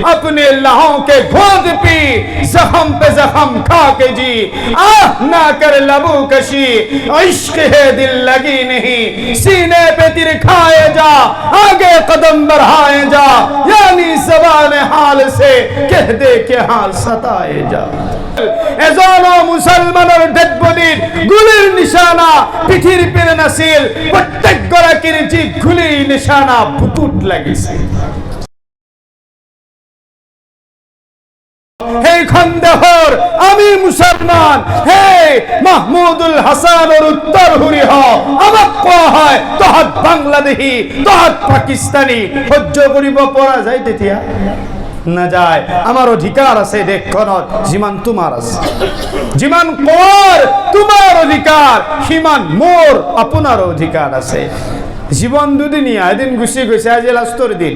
अपने लहों के घोंट पी जख्म पे जख्म खा के जी आह ना कर लबू कशी इश्क है दिल लगी नहीं सीने पे तिर खाए जा आगे कदम बढ़ाए जा यानी ज़बान हाल से कह दे के हाल सताए जा এজনো মুসলমানের ডেড বডির গুলির নিশানা পিঠির পেরে নাছিল প্রত্যেক গরাকির জি গুলির নিশানা বুকুট লাগিছে হে খন্দহর আমি মুসলমান হে মাহমুদুল হাসানের উত্তর হুরি হ আমাক কোয়া হয় তহত বাংলাদেশী তহত পাকিস্তানি সহ্য করিব পৰা যায় তেতিয়া না যায় আমার অধিকার আছে দেশখনত যিমান তোমার আছে যিমান কোৰ তোমার অধিকার সিমান মোর আপনার অধিকার আছে জীবন দুদিনীয়া এদিন গুছি গৈছে আজি লাষ্টৰ দিন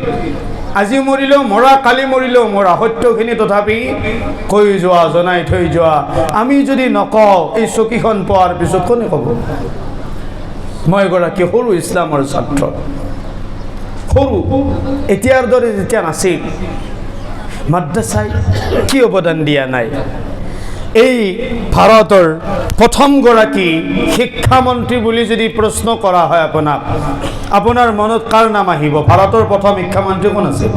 আজি মৰিলেও মৰা কালি মৰিলেও মৰা সত্যখিনি তথাপি কৈ যোৱা জনাই থৈ যোৱা আমি যদি নকওঁ এই চকীখন পোৱাৰ পিছত কোনে ক'ব মই এগৰাকী সৰু ইছলামৰ ছাত্ৰ সৰু এতিয়াৰ দৰে যেতিয়া নাছিল মাদ্ৰাসায় কি অৱদান দিয়া নাই এই ভাৰতৰ প্ৰথম গৰাকী শিক্ষামন্ত্ৰী বুলি যদি প্ৰশ্ন কৰা হয় আপোনাৰ মনত কাৰ নাম আহিব ভাৰতৰ প্ৰথম শিক্ষামন্ত্ৰী কোন আছিল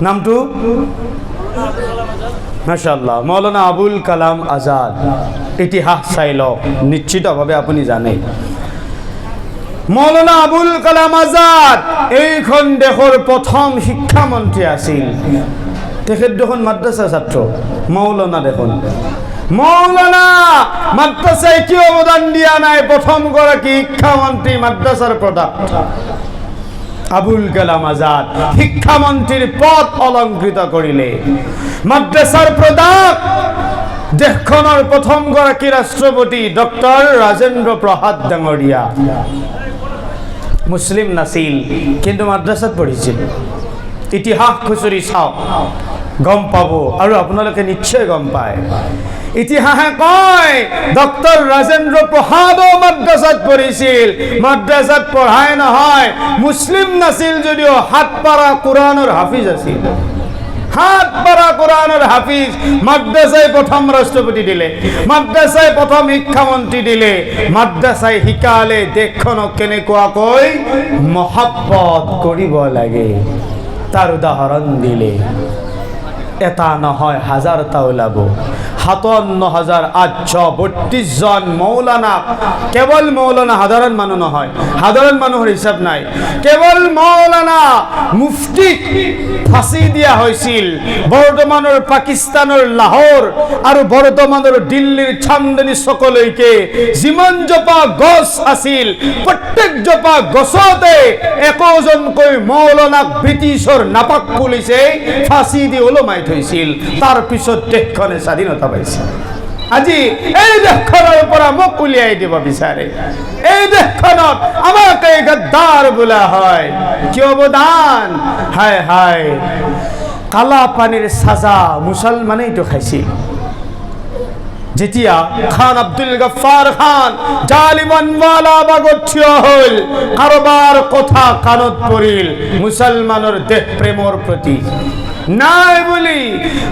নামটো মাশাআল্লাহ মৌলানা আবুল কালাম আজাদ ইতিহাস চাই লওক নিশ্চিতভাৱে আপুনি জানে মৌলানা আবুল কালাম আজাদ এইখন দেশৰ প্ৰথম শিক্ষামন্ত্ৰী আছিল তেখেত দেখোন মাদ্ৰাসা ছাত্ৰ মৌলানা দেখোন মৌলানা মাদ্ৰাসায় কি অৱদান দিয়া নাই প্ৰথম গৰাকী শিক্ষামন্ত্ৰী মাদ্ৰাসাৰ প্ৰডাক্ট আবুল কালাম আজাদ শিক্ষামন্ত্ৰীৰ পদ অলংকৃত কৰিলে মাদ্ৰাসাৰ প্ৰডাক্ট দেশখনৰ প্ৰথম গৰাকী ৰাষ্ট্ৰপতি ডক্টৰ ৰাজেন্দ্ৰ প্ৰসাদ ডাঙৰীয়া মুসলিম নাছিল কিন্তু মাদ্রাসাত পঢ়িছিল ইতিহাস খুচৰি চাওক গম পাব আৰু আপোনালোকে নিশ্চয় গম পায় ইতিহাসে কয় ডক্টৰ ৰাজেন্দ্ৰ প্ৰসাদও মাদ্রাসাত পঢ়িছিল মাদ্রাসাত পঢ়াই নহয় মুসলিম নাছিল যদিও হাত পাৰা কোৰানৰ হাফিজ আছিল হাত পাৰা কোৰানৰ হাফিজ মাদ্রাসায় প্ৰথম ৰাষ্ট্ৰপতি দিলে মাদ্রাসায় প্ৰথম শিক্ষামন্ত্ৰী দিলে মাদ্রাসায় শিকালে দেশখনক কেনেকুৱাকৈ মহব্বত কৰিব লাগে তাৰ উদাহৰণ দিলে এটা নহয় হাজাৰটা ওলাব 57,832 জন মৌলানা কেৱল মৌলানা সাধাৰণ মানুহ নহয় সাধাৰণ মানুহৰ হিচাপ নাই কেৱল মৌলানা মুফতি ফাঁসি দিয়া হৈছিল বৰ্তমানৰ পাকিস্তানৰ লাহোৰ আৰু বৰ্তমানৰ দিল্লীৰ চান্দনী চকলৈকে যিমান জপা গছ আছিল প্ৰত্যেক জপা গছতে একোজনকৈ মৌলানাক ব্ৰিটিছৰ নাপাক পুলিচে ফাঁসি দি ওলমাই থৈছিল তাৰ পিছত দেশখনে স্বাধীনতা পাইছে আজি এই দেশখনৰ পৰা মোক উলিয়াই দিব বিচাৰে এই দেশখনত আমাকে গদ্দাৰ বোলা হয় কি অৱদান হায় হায় কালা পানীৰ সাজা মুছলমানেই তো খাইছিল যেতিয়া খান আব্দুল গফ্ফাৰ খান জালিমানৱালা বাগত থিয় হল কাৰোবাৰ কথা কাণত পৰিল মুছলমানৰ দেশ প্ৰেমৰ প্ৰতি নাই বলি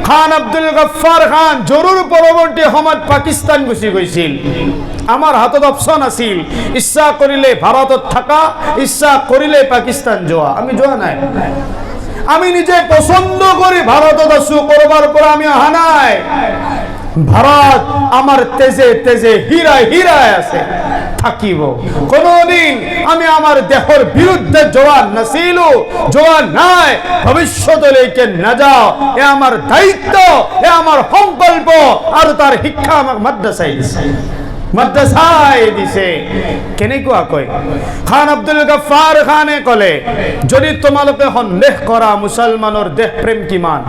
খান আব্দুল গফ্ফাৰ খান জৰুৰ পৰৱৰ্তী সময়ত পাকিস্তান গুচি গৈছিল আমাৰ হাতত অপচন আছিল ইচ্ছা কৰিলে ভাৰতত থাকা ইচ্ছা কৰিলে পাকিস্তান যোৱা আমি যোৱা নাই আমি নিজে পছন্দ কৰি ভাৰতত আছো কৰবাৰ পৰা আমি অহা নাই ভারত আমার তেজে তেজে হীরায় হীরায় আছে থাকিব কোনদিন আমি আমার দেহর বিরুদ্ধে জোয়ান নাছিল জোয়ান নাই ভবিষ্যতলৈকে না যাও এ আমার দায়িত্ব এ আমার সংকল্প আর তার শিক্ষা আমাক মাদ্রাসায় দিছে মাদ্রাসায় দিছে কেনেকুৱা কয় খান আব্দুল গফ্ফাৰ খানে কলে যদি তোমালোকে সন্দেহ কৰা মুছলমানৰ দেশ প্ৰেম কিমান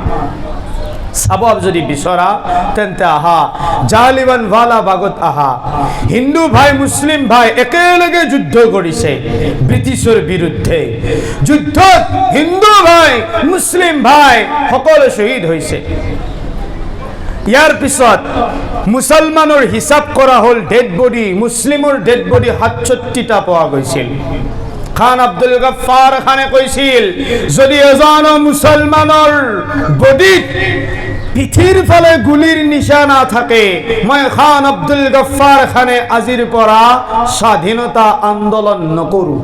सबब যদি বিচৰা তেন্তে আহা জালিমানৱালা বাগত আহা হিন্দু ভাই মুসলিম ভাই একেলগে যুদ্ধ কৰিছে ব্ৰিটিছৰ বিৰুদ্ধে যুদ্ধত হিন্দু ভাই মুসলিম ভাই সকলো শহীদ হৈছে ইয়াৰ পিছত মুছলমানৰ হিসাব কৰা হল ডেড বডি মুসলিমৰ ডেড বডি 67টা পোৱা গৈছিল খান আব্দুল গফ্ফার খানে কৈছিল যদি এজন মুসলমানৰ বডিত পিঠিৰ ফালে গুলিৰ নিশানা থাকে মই খান আব্দুল গফ্ফার খানে আজিৰ পৰা স্বাধীনতা আন্দোলন নকৰো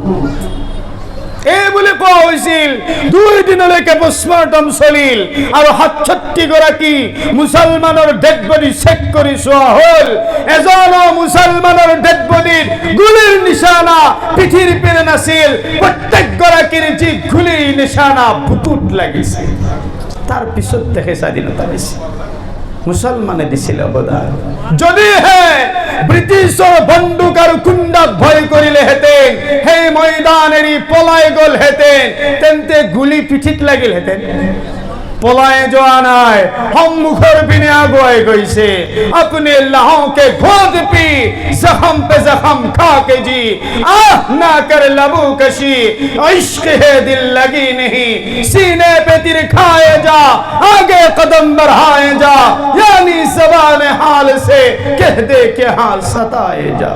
এই বুলি কোৱা হৈছিল। 2 দিনলৈকে পোষ্টমৰ্টম চলিল আৰু 67 গৰাকী মুছলমানৰ ডেড বডি চেক কৰি চোৱা হ'ল। এজন মুছলমানৰ ডেড বডিত গুলিৰ নিশানা পিঠিৰ পিনে নাছিল, প্ৰত্যেক গৰাকীৰ যি গুলিৰ নিশানা বুকুত লাগিছে। তাৰ পিছত দেখে স্বাধীনতা দিছে, মুছলমানে দিছিল অৱদান। যদিহে ব্ৰিটিছৰ বন্দুক আৰু কুণ্ডাক ভয় কৰিলেহেঁতেন, সেই ময়দান এৰি পলাই গ'লহেঁতেন, তেন্তে গুলি পিঠিত লাগিলহেঁতেন। পলাই যোৱা নাই, সন্মুখৰ পিনে আগুৱাই গৈছে। আপুনি লাহকে ঘোট পি জখম পে জখম খা কে জি আহ না কর লবু কশি ইश्क है दिल लगी नहीं सीने पे तीर खाए जा आगे कदम बढ़ाए जा यानी ज़बान हाल से कह दे के हाल सताए जा।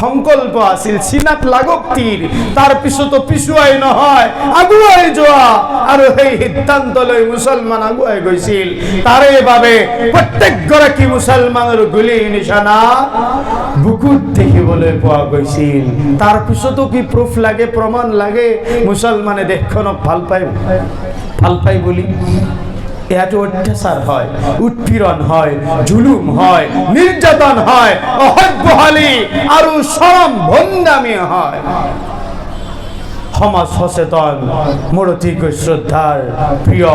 সংকল্প আছিল চিনাত লাগক তীৰ, তাৰ পিছতো পিছুৱাই নহয় আগুৱাই যোৱা, আৰু সেই সিদ্ধান্ত লৈ মুছলমান আগুৱাই গৈছিল। তাৰে বাবে প্ৰত্যেকগৰাকী মুছলমানৰ গুলি নিশানা বুকুত দেখিবলৈ পোৱা গৈছিল। তাৰ পিছতো কি প্ৰুফ লাগে, প্ৰমাণ লাগে মুছলমানে দেশখনক ভাল পায় বুলি? ইয়াতো অত্যাচাৰ হয়, উৎপীড়ন হয়, জুলুম হয়, নিৰ্যাতন হয়, অসভ্যহালি আৰু চৰম ভণ্ডামি হয়। সমাজ সচেতন মোৰ অতিকৈ শ্ৰদ্ধাৰ প্ৰিয়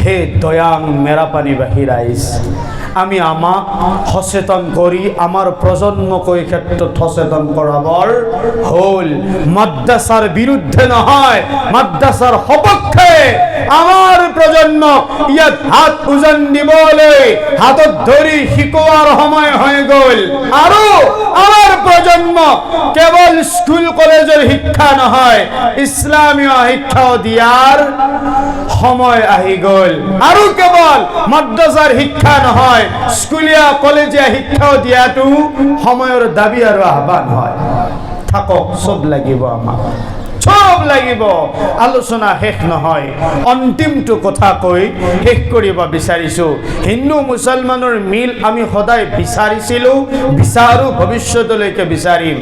হে দয়াং মেৰাপানীবাসী ৰাইজ, আমি আমাক সচেতন কৰি আমাৰ প্ৰজন্মক এই ক্ষেত্ৰত সচেতন কৰাবৰ হ'ল। মাদ্ৰাছাৰ বিৰুদ্ধে নহয়, মাদ্ৰাছাৰ সপক্ষে আমাৰ প্ৰজন্মক ইয়াত হাত উজান দিবলৈ হাতত ধৰি শিকোৱাৰ সময় হৈ গ'ল। আৰু আমাৰ প্ৰজন্ম কেৱল স্কুল কলেজৰ শিক্ষা নহয়, ইছলামীয় শিক্ষাও দিয়াৰ সময় আহি গ'ল। আৰু কেৱল মাদ্ৰাছাৰ শিক্ষা নহয়, স্কুলীয়া কলেজীয়া শিক্ষাও দিয়াটো সময়ৰ দাবী আৰু আহ্বান হয়। থাকক, চব লাগিব, আমাক চব লাগিব। আলোচনা শেষ নহয়, অন্তিমটো কথা কৈ শেষ কৰিব বিচাৰিছো। হিন্দু মুছলমানৰ মিল আমি সদায় বিচাৰিছিলো, বিচাৰো, ভৱিষ্যতলৈকে বিচাৰিম।